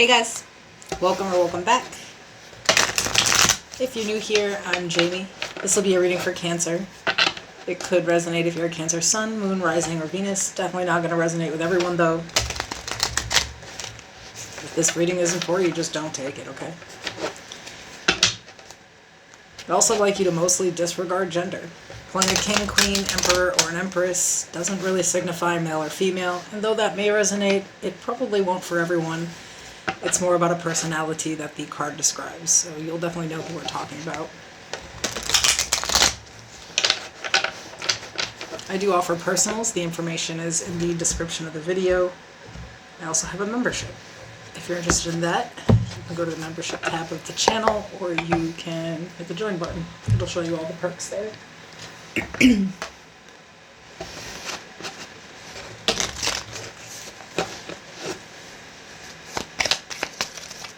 Hey guys, welcome or welcome back. If you're new here, I'm Jamie. This will be a reading for Cancer. It could resonate if you're a Cancer Sun, Moon, Rising, or Venus. Definitely not going to resonate with everyone though. If this reading isn't for you, just don't take it, okay? I'd also like you to mostly disregard gender. Playing a king, queen, emperor, or an empress doesn't really signify male or female, and though that may resonate, it probably won't for everyone. It's more about a personality that the card describes, so you'll definitely know who we're talking about. I do offer personals. The information is in the description of the video. I also have a membership. If you're interested in that, you can go to the membership tab of the channel, or you can hit the join button. It'll show you all the perks there.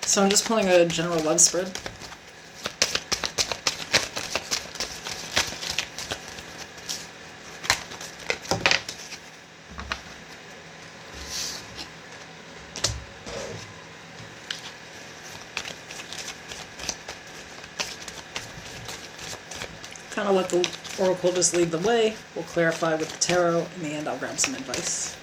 So I'm just pulling a general love spread. Kind of let the oracle just lead the way. We'll clarify with the tarot. In the end, I'll grab some advice.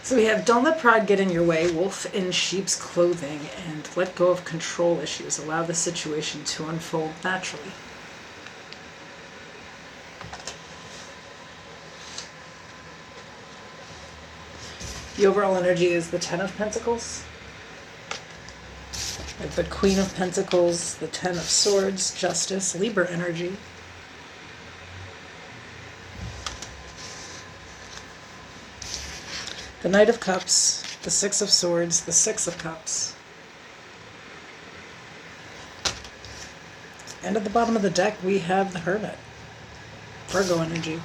So we have, don't let pride get in your way, wolf in sheep's clothing, and let go of control issues. Allow the situation to unfold naturally. The overall energy is the Ten of Pentacles. The Queen of Pentacles, the Ten of Swords, Justice, Libra energy. The Knight of Cups, the Six of Swords, the Six of Cups. And at the bottom of the deck, we have the Hermit, Virgo energy.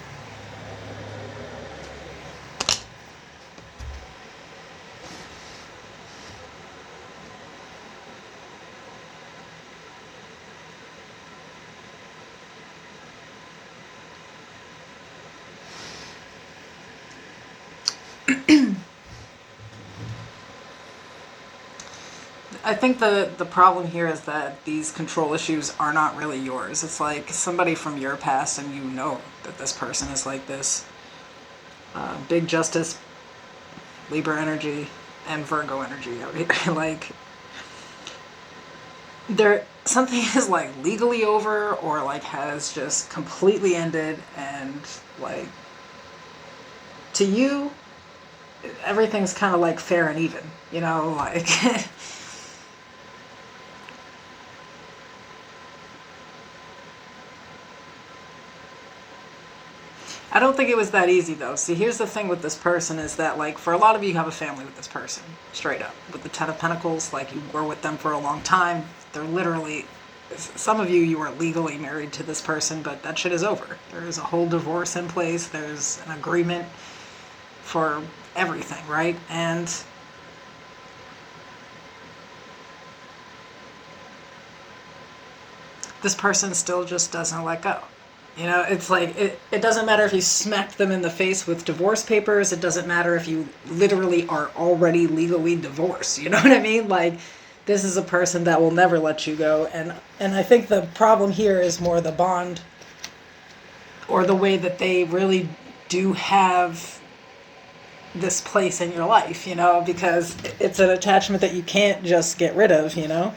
I think the problem here is that these control issues are not really yours. It's like somebody from your past and you know that this person is like this. Big Justice, Libra energy, and Virgo energy. Like, something is like legally over or like has just completely ended, and like to you, everything's kind of like fair and even, you know, like I don't think it was that easy though. See, here's the thing with this person is that, like, for a lot of you have a family with this person, straight up. With the Ten of Pentacles, like, you were with them for a long time. They're literally, some of you were legally married to this person, but that shit is over. There is a whole divorce in place. There's an agreement for everything, right? And this person still just doesn't let go. You know, it's like, it doesn't matter if you smack them in the face with divorce papers. It doesn't matter if you literally are already legally divorced. You know what I mean? Like, this is a person that will never let you go. And I think the problem here is more the bond, or the way that they really do have this place in your life, you know, because it's an attachment that you can't just get rid of, you know?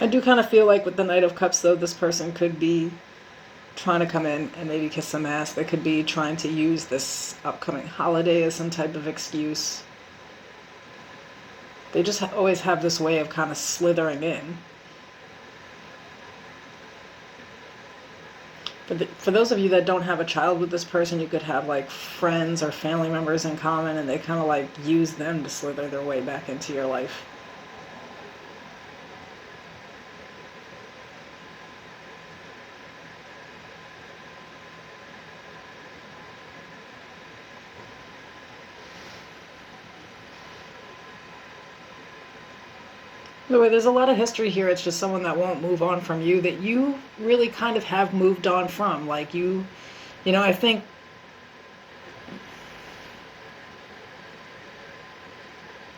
I do kind of feel like with the Knight of Cups, though, this person could be trying to come in and maybe kiss some ass. They could be trying to use this upcoming holiday as some type of excuse. They just always have this way of kind of slithering in. For those of you that don't have a child with this person, you could have like friends or family members in common, and they kind of like use them to slither their way back into your life. By the way, there's a lot of history here. It's just someone that won't move on from you, that you really kind of have moved on from. Like you know, I think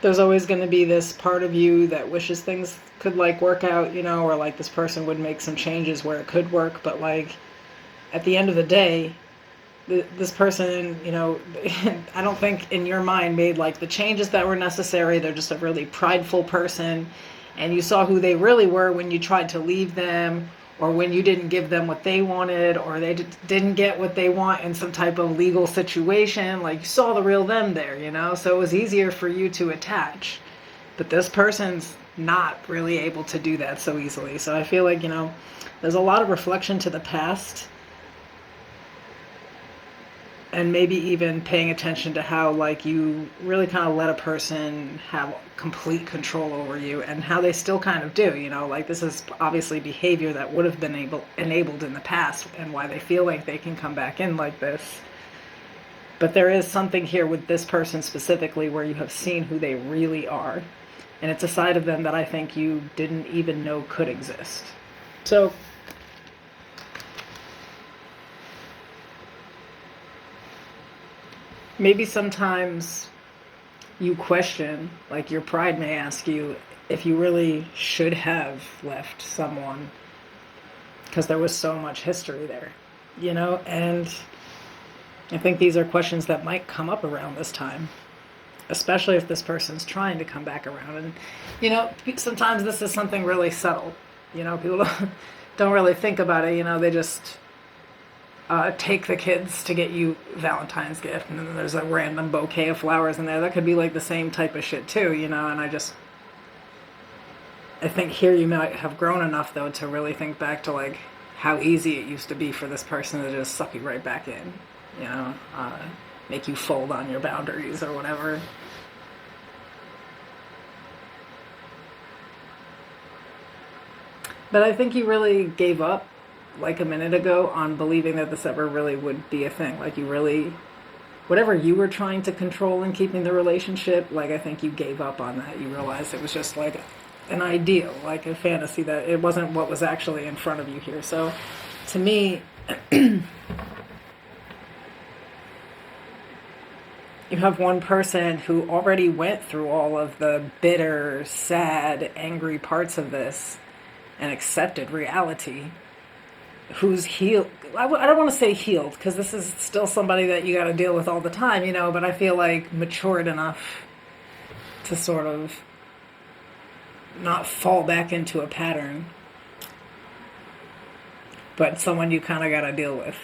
there's always going to be this part of you that wishes things could like work out, you know, or like this person would make some changes where it could work. But like at the end of the day, this person, you know, I don't think in your mind made like the changes that were necessary. They're just a really prideful person. And you saw who they really were when you tried to leave them, or when you didn't give them what they wanted, or they didn't get what they want in some type of legal situation. Like, you saw the real them there, you know? So it was easier for you to attach. But this person's not really able to do that so easily. So I feel like, you know, there's a lot of reflection to the past. And maybe even paying attention to how, like, you really kind of let a person have complete control over you, and how they still kind of do, you know? Like, this is obviously behavior that would have been enabled in the past, and why they feel like they can come back in like this. But there is something here with this person specifically where you have seen who they really are. And it's a side of them that I think you didn't even know could exist. So maybe sometimes you question, like your pride may ask you, if you really should have left someone, because there was so much history there, you know? And I think these are questions that might come up around this time, especially if this person's trying to come back around. And, you know, sometimes this is something really subtle. You know, people don't really think about it, you know, they just take the kids to get you Valentine's gift, and then there's a random bouquet of flowers in there. That could be like the same type of shit too, you know. And I think here you might have grown enough though to really think back to like how easy it used to be for this person to just suck you right back in, you know, make you fold on your boundaries or whatever. But I think you really gave up like a minute ago on believing that this ever really would be a thing. Like, you really, whatever you were trying to control in keeping the relationship, like, I think you gave up on that. You realized it was just like an ideal, like a fantasy, that it wasn't what was actually in front of you here. So to me, you have one person who already went through all of the bitter, sad, angry parts of this and accepted reality, who's healed. I don't want to say healed, because this is still somebody that you got to deal with all the time, you know, but I feel like matured enough to sort of not fall back into a pattern, but someone you kind of got to deal with,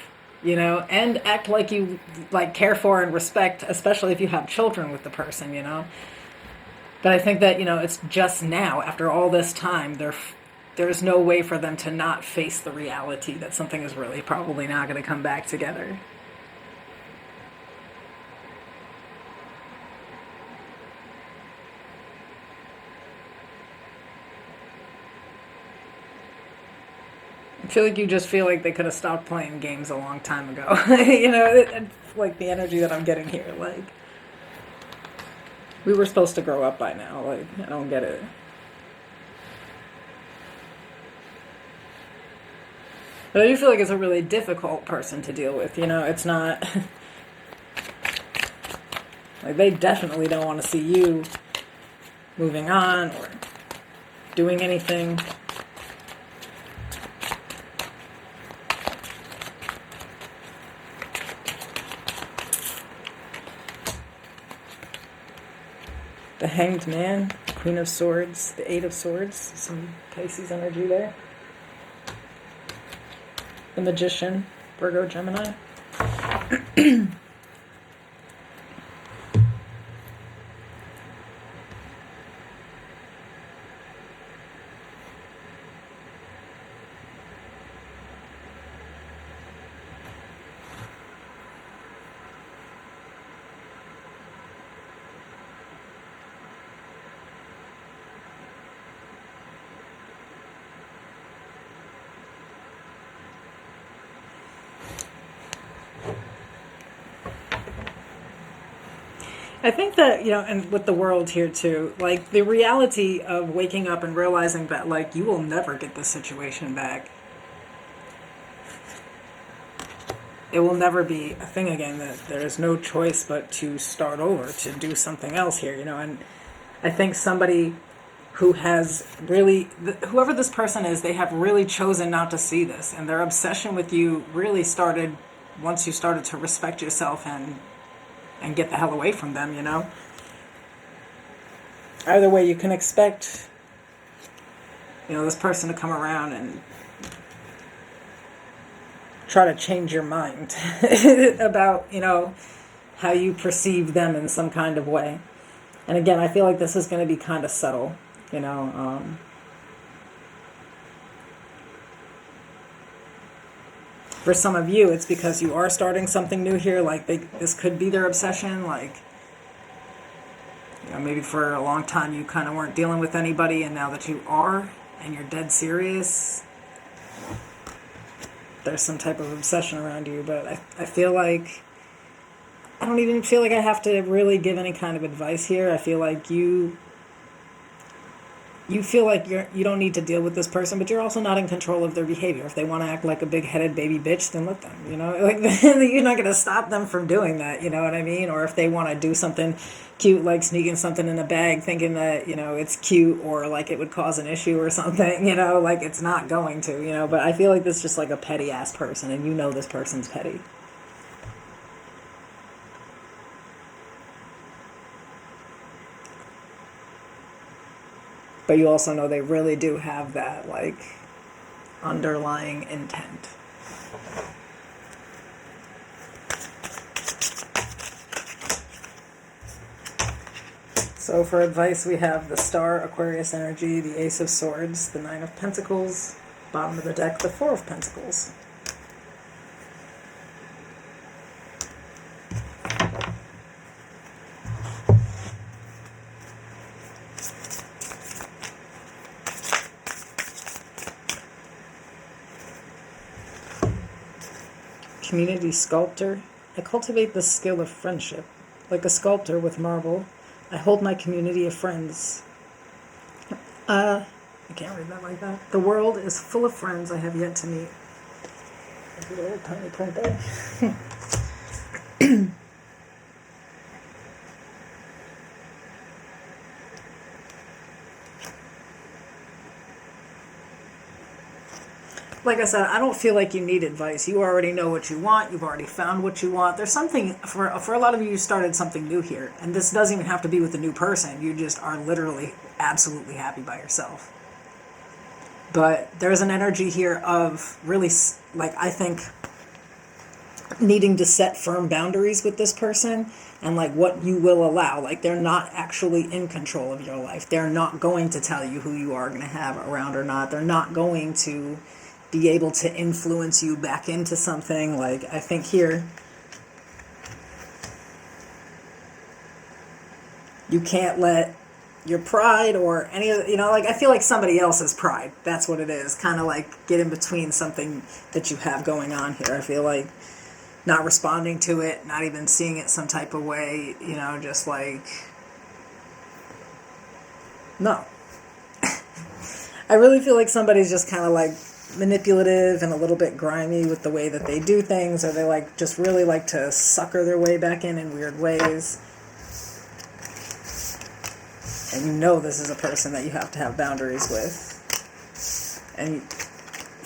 you know, and act like you like care for and respect, especially if you have children with the person, you know. But I think that, you know, it's just now, after all this time, there's no way for them to not face the reality that something is really probably not going to come back together. feel like you just feel like they could have stopped playing games a long time ago. You know, like the energy that I'm getting here. Like, we were supposed to grow up by now. Like, I don't get it. But I do feel like it's a really difficult person to deal with. You know, it's not... like, they definitely don't want to see you moving on or doing anything. The Hanged Man, Queen of Swords, the Eight of Swords, some Pisces energy there. The Magician, Virgo, Gemini. I think that, you know, and with the world here too, like the reality of waking up and realizing that, like, you will never get this situation back. It will never be a thing again, that there is no choice but to start over, to do something else here, you know. And I think somebody who has really, whoever this person is, they have really chosen not to see this. And their obsession with you really started once you started to respect yourself and get the hell away from them, you know? Either way, you can expect, you know, this person to come around and try to change your mind about, you know, how you perceive them in some kind of way. And again, I feel like this is going to be kind of subtle, you know. For some of you, it's because you are starting something new here. Like, this could be their obsession. Like, you know, maybe for a long time you kind of weren't dealing with anybody, and now that you are, and you're dead serious, there's some type of obsession around you. But I feel like, I don't even feel like I have to really give any kind of advice here. I feel like you feel like you don't need to deal with this person, but you're also not in control of their behavior. If they want to act like a big-headed baby bitch, then let them, you know? Like, you're not going to stop them from doing that, you know what I mean? Or if they want to do something cute, like sneaking something in a bag, thinking that, you know, it's cute or like it would cause an issue or something, you know? Like, it's not going to, you know? But I feel like this is just like a petty-ass person, and you know this person's petty. But you also know they really do have that, like, underlying intent. So for advice, we have the Star, Aquarius energy, the Ace of Swords, the Nine of Pentacles, bottom of the deck, the Four of Pentacles. Community sculptor. I cultivate the skill of friendship. Like a sculptor with marble, I hold my community of friends. I can't read that like that. The world is full of friends I have yet to meet. Look at a little tiny print there. Like I said, I don't feel like you need advice. You already know what you want. You've already found what you want. There's something, for a lot of you started something new here. And this doesn't even have to be with a new person. You just are literally absolutely happy by yourself. But there's an energy here of really, like, I think, needing to set firm boundaries with this person and, like, what you will allow. Like, they're not actually in control of your life. They're not going to tell you who you are going to have around or not. They're not going to be able to influence you back into something. Like, I think here, you can't let your pride or any of, like, I feel like somebody else's pride. That's what it is. Kind of like get in between something that you have going on here. I feel like not responding to it, not even seeing it some type of way, just like, no. I really feel like somebody's just kind of like manipulative and a little bit grimy with the way that they do things, or they like just really like to sucker their way back in weird ways. And this is a person that you have to have boundaries with. And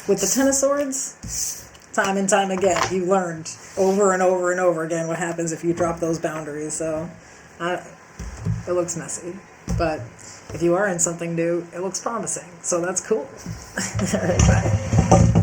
with the Ten of Swords, time and time again, you learned over and over and over again what happens if you drop those boundaries. So it looks messy, but if you are in something new, it looks promising. So that's cool. All right, bye.